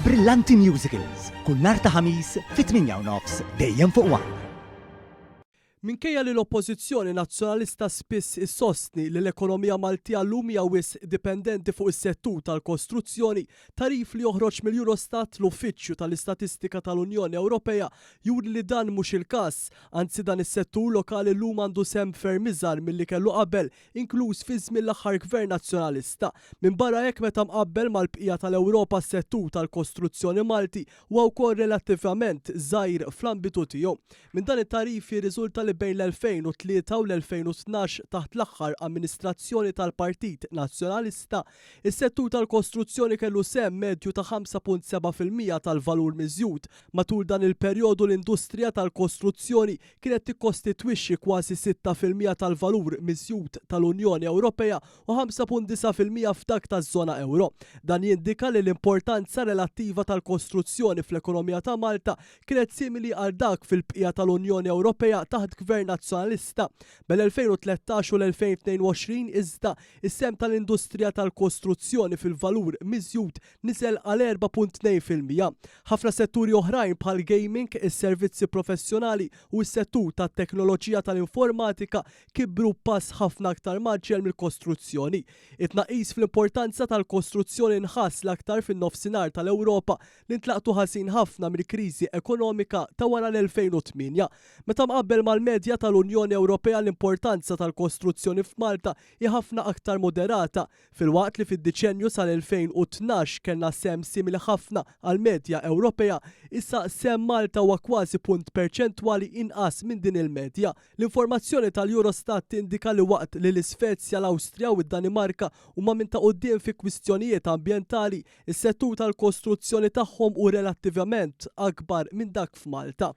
Brillanti Musicals, kull nhar ta' ħamis fit-8:30 dejjem fuq One. Minkejja li l-oppożizzjoni nazzjonalista spiss issostni li l-ekonomija Maltija llum hija wisq dipendenti fuq is-settur tal-kostruzzjoni, tarif li joħroġ mill-Eurostat l-Uffiċċju tal-Istatistika tal-Unjoni Ewropea juri li dan mhux il-każ, anzi dan is-settur lokali llum għandu sehem ferm iżgħar milli kellu qabel, inkluż fi żmien l-aħħar Gvern Nazzjonalista. Minn barra hekk meta mqabbel mal-bqija tal-Ewropa s-settur tal-kostruzzjoni Malti huwa wkoll relattivament żgħir fl-ambitu tiegħu. Minn dan it-tarif jirriżulta li bejn l-2003 u l-2012 taħt l-aħħar amministrazzjoni tal-Partit Nazzjonalista, is-settur tal-kostruzzjoni kellu sehem medju ta' 5.7% tal-valur miżjud. Matul dan il-perjodu l-industrija tal-kostruzzjoni kienet tikkostitwixxi kważi 6% tal-valur miżjud tal-Unjoni Ewropea u 5.9% f'dak taż-żona euro. Dan jindika li l-importanza relattiva tal-kostruzzjoni fl-ekonomija ta' Malta kienet simili għal dak fil-bqija tal-Unjoni Ewropea taħt Gvern Nazzjonalista. Bel-2013 u l-2022 iżda is-sehem tal-industrija tal-kostruzzjoni fil-valur miżjud niżel għal 4.2%. Ħafna setturi oħrajn bħal gaming, is-servizzi professjonali u s-settur tat-teknoloġija tal-informatika kibru pass ħafna aktar maġġel mill-kostruzzjoni. It-tnaqqis fl-importanza tal-kostruzzjoni nħass l-aktar fin-nofsinhar tal-Ewropa li ntlaqtu ħażin ħafna mill-kriżi ekonomika ta' wara l-2008. Meta mqabbel mal-medja tal-Unjoni Ewropea l-importanza tal-kostruzzjoni f'Malta hija ħafna aktar moderata, filwaqt li fid-Diċenju sal-2012 kellna sehem simili ħafna għall-medja Ewropea, issa sehem Malta huwa kważi punt perċentwali inqas minn din il-medja. L-informazzjoni tal-Eurostat tindika li waqt li l-Isvezja, l-Awstrija u d-Danimarka huma minn ta' quddiem fi kwistjonijiet ambjentali, is-settur tal-kostruzzjoni tagħhom hu relattivament akbar minn dak f'Malta.